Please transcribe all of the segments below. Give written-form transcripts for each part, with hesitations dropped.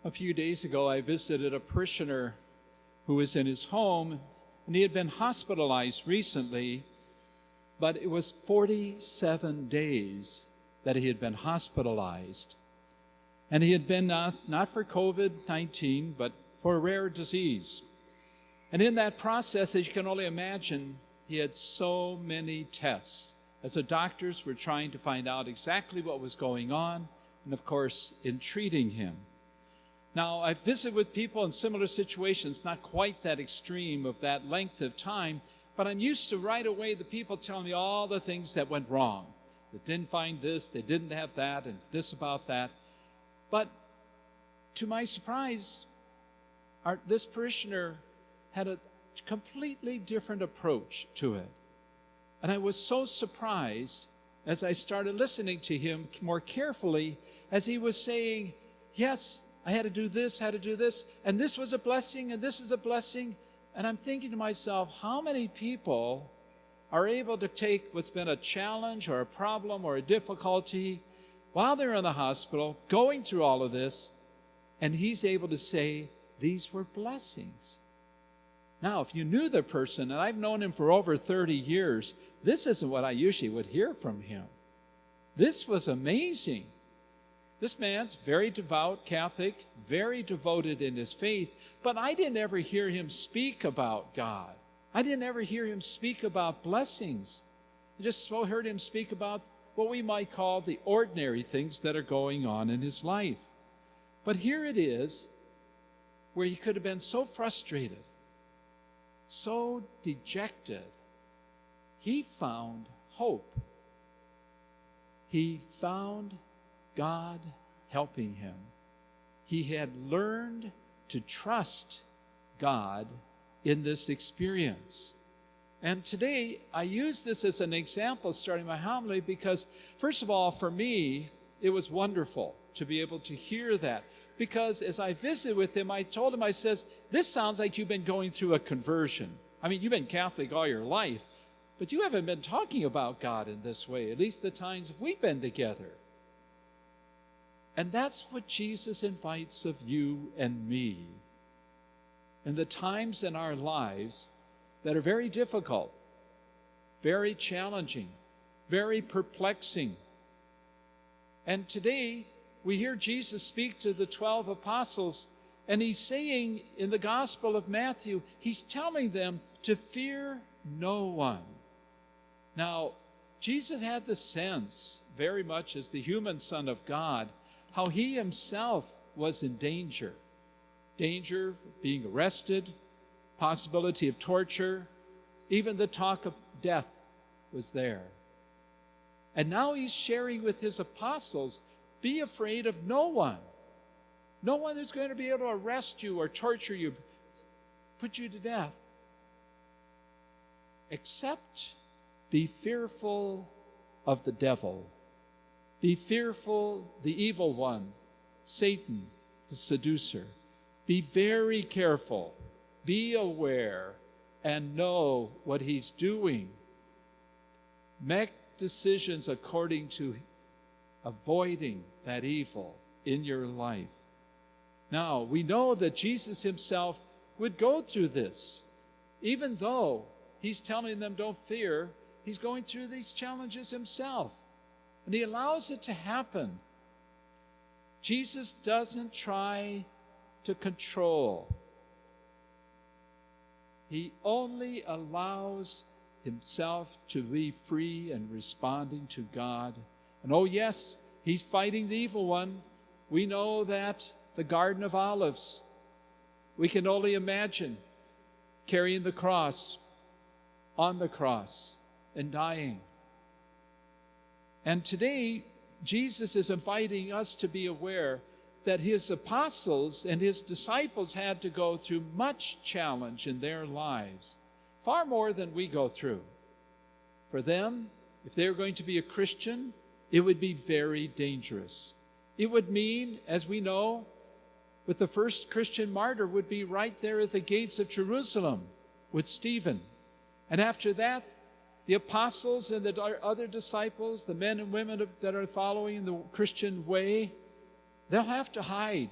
A few days ago, I visited a parishioner who was in his home, and he had been hospitalized recently, but it was 47 days that he had been hospitalized. And he had been not for COVID-19, but for a rare disease. And in that process, as you can only imagine, he had so many tests, as the doctors were trying to find out exactly what was going on, and of course, in treating him. Now, I've visited with people in similar situations, not quite that extreme of that length of time, but I'm used to right away the people telling me all the things that went wrong. They didn't find this, they didn't have that, and this about that. But to my surprise, this parishioner had a completely different approach to it. And I was so surprised as I started listening to him more carefully as he was saying, yes, I had to do this, and this was a blessing, and this is a blessing. And I'm thinking to myself, how many people are able to take what's been a challenge or a problem or a difficulty while they're in the hospital, going through all of this, and he's able to say, these were blessings. Now, if you knew the person, and I've known him for over 30 years, this isn't what I usually would hear from him. This was amazing. This man's very devout Catholic, very devoted in his faith, but I didn't ever hear him speak about God. I didn't ever hear him speak about blessings. I just heard him speak about what we might call the ordinary things that are going on in his life. But here it is, where he could have been so frustrated, so dejected. He found hope. He found God helping him. He had learned to trust God in this experience. And today, I use this as an example starting my homily because, first of all, for me, it was wonderful to be able to hear that. Because as I visited with him, I told him, I says, this sounds like you've been going through a conversion. I mean, you've been Catholic all your life, but you haven't been talking about God in this way, at least the times we've been together. And that's what Jesus invites of you and me. In the times in our lives that are very difficult, very challenging, very perplexing. And today, we hear Jesus speak to the 12 apostles, and he's saying in the Gospel of Matthew, he's telling them to fear no one. Now, Jesus had the sense, very much as the human Son of God, how he himself was in danger. Danger of being arrested, possibility of torture, even the talk of death was there. And now he's sharing with his apostles, be afraid of no one. No one that's going to be able to arrest you or torture you, put you to death. Except be fearful of the devil. Be fearful the evil one, Satan, the seducer. Be very careful. Be aware and know what he's doing. Make decisions according to avoiding that evil in your life. Now, we know that Jesus himself would go through this. Even though he's telling them don't fear, he's going through these challenges himself. And he allows it to happen. Jesus doesn't try to control. He only allows himself to be free and responding to God. And oh yes, he's fighting the evil one. We know that the Garden of Olives, we can only imagine carrying the cross, on the cross, and dying. And today, Jesus is inviting us to be aware that his apostles and his disciples had to go through much challenge in their lives, far more than we go through. For them, if they were going to be a Christian, it would be very dangerous. It would mean, as we know, with the first Christian martyr would be right there at the gates of Jerusalem with Stephen. And after that, the apostles and the other disciples, the men and women that are following the Christian way, they'll have to hide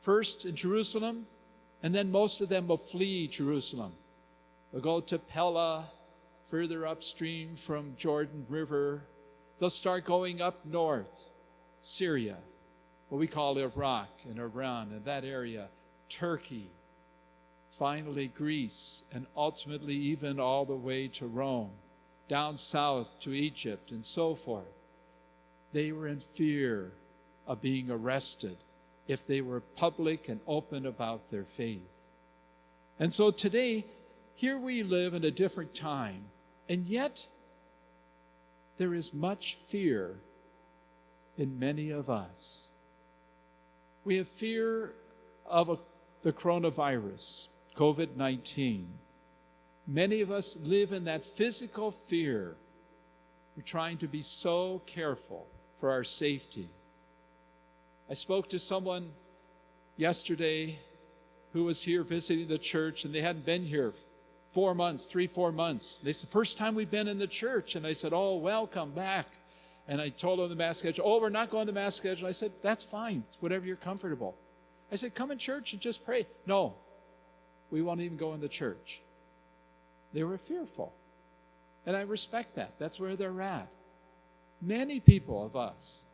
first in Jerusalem, and then most of them will flee Jerusalem. They'll go to Pella, further upstream from Jordan River. They'll start going up north, Syria, what we call Iraq and Iran, and that area, Turkey, finally Greece, and ultimately even all the way to Rome, down south to Egypt, and so forth. They were in fear of being arrested if they were public and open about their faith. And so today, here we live in a different time, and yet there is much fear in many of us. We have fear of the coronavirus, COVID-19. Many of us live in that physical fear. We're trying to be so careful for our safety. I spoke to someone yesterday who was here visiting the church, and they hadn't been here 4 months, 4 months. They said, first time we've been in the church. And I said, oh, welcome back. And I told them the mass schedule. Oh, we're not going to mass schedule. I said, that's fine. It's whatever you're comfortable. I said, come in church and just pray. No, we won't even go in the church. They were fearful. And I respect that. That's where they're at. Many people of us,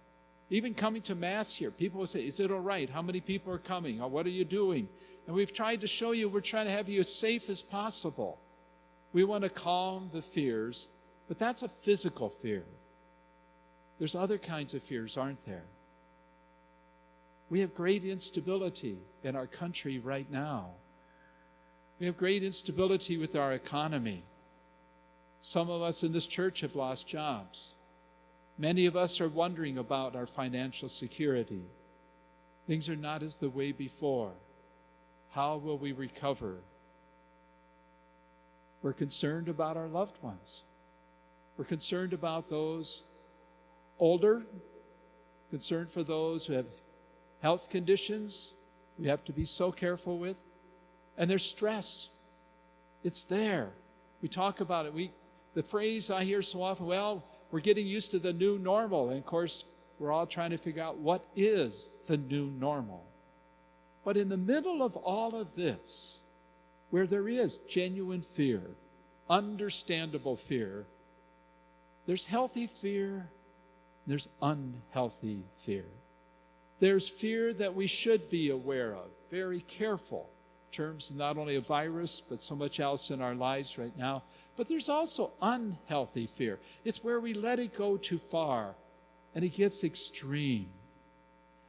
even coming to Mass here, people will say, is it all right? How many people are coming? Or what are you doing? And we've tried to show you, we're trying to have you as safe as possible. We want to calm the fears, but that's a physical fear. There's other kinds of fears, aren't there? We have great instability in our country right now. We have great instability with our economy. Some of us in this church have lost jobs. Many of us are wondering about our financial security. Things are not as the way before. How will we recover? We're concerned about our loved ones. We're concerned about those older, concerned for those who have health conditions we have to be so careful with. And there's stress. It's there. We talk about it. The phrase I hear so often, well, we're getting used to the new normal. And of course, we're all trying to figure out what is the new normal. But in the middle of all of this, where there is genuine fear, understandable fear, there's healthy fear, there's unhealthy fear. There's fear that we should be aware of, very careful in terms of not only a virus, but so much else in our lives right now. But there's also unhealthy fear. It's where we let it go too far, and it gets extreme.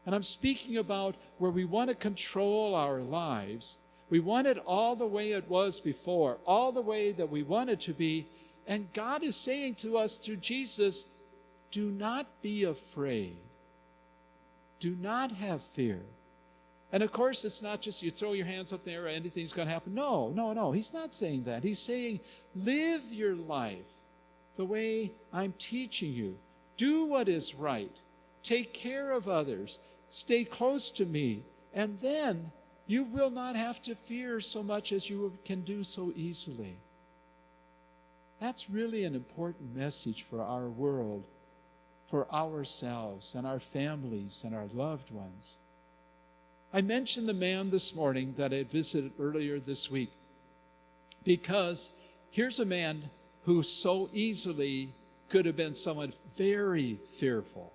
And I'm speaking about where we want to control our lives. We want it all the way it was before, all the way that we want it to be. And God is saying to us through Jesus, do not be afraid. Do not have fear. And of course, it's not just you throw your hands up in the air, anything's going to happen. No. He's not saying that. He's saying, live your life the way I'm teaching you. Do what is right. Take care of others. Stay close to me. And then you will not have to fear so much as you can do so easily. That's really an important message for our world, for ourselves and our families and our loved ones. I mentioned the man this morning that I had visited earlier this week because here's a man who so easily could have been someone very fearful.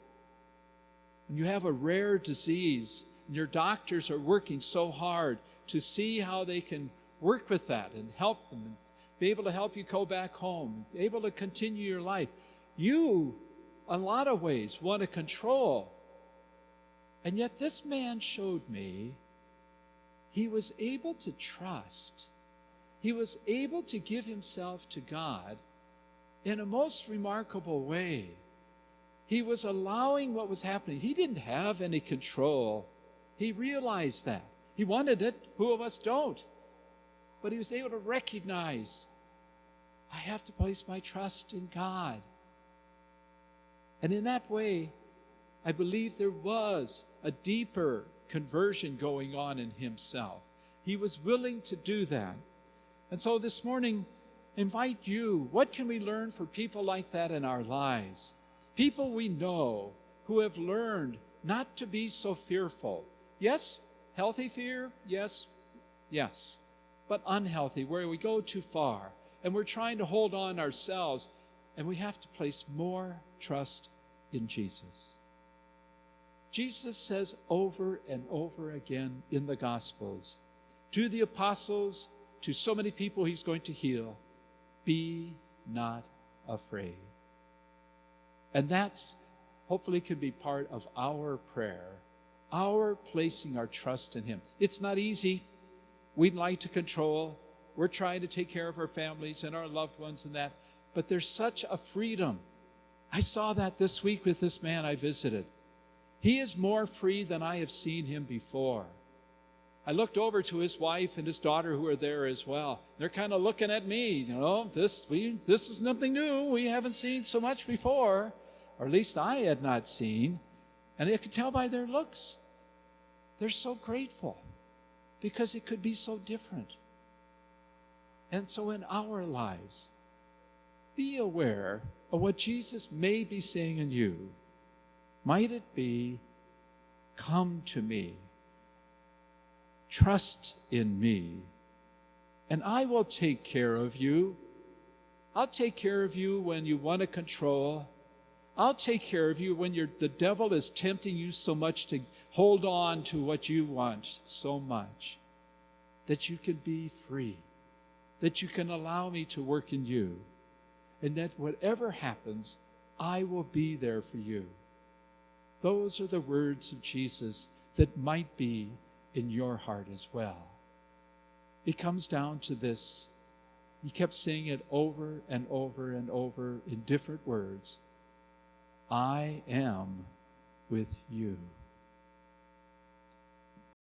When you have a rare disease and your doctors are working so hard to see how they can work with that and help them and be able to help you go back home, able to continue your life, you, in a lot of ways, want to control. And yet this man showed me he was able to trust. He was able to give himself to God in a most remarkable way. He was allowing what was happening. He didn't have any control. He realized that. He wanted it. Who of us don't? But he was able to recognize, I have to place my trust in God. And in that way, I believe there was a deeper conversion going on in himself. He was willing to do that. And so this morning, invite you, what can we learn from people like that in our lives? People we know who have learned not to be so fearful. Yes, Healthy fear? Yes. Yes. But unhealthy, where we go too far and we're trying to hold on ourselves, and we have to place more trust in Jesus. Jesus says over and over again in the Gospels, to the apostles, to so many people he's going to heal, be not afraid. And that's hopefully can be part of our prayer, our placing our trust in him. It's not easy. We'd like to control. We're trying to take care of our families and our loved ones and that. But there's such a freedom. I saw that this week with this man I visited. He is more free than I have seen him before. I looked over to his wife and his daughter who are there as well. They're kind of looking at me, this is nothing new. We haven't seen so much before, or at least I had not seen. And I could tell by their looks. They're so grateful because it could be so different. And so in our lives, be aware of what Jesus may be saying in you. Might it be, come to me, trust in me, and I will take care of you. I'll take care of you when you want to control. I'll take care of you when the devil is tempting you so much to hold on to what you want so much that you can be free, that you can allow me to work in you, and that whatever happens, I will be there for you. Those are the words of Jesus that might be in your heart as well. It comes down to this. He kept saying it over and over and over in different words. I am with you.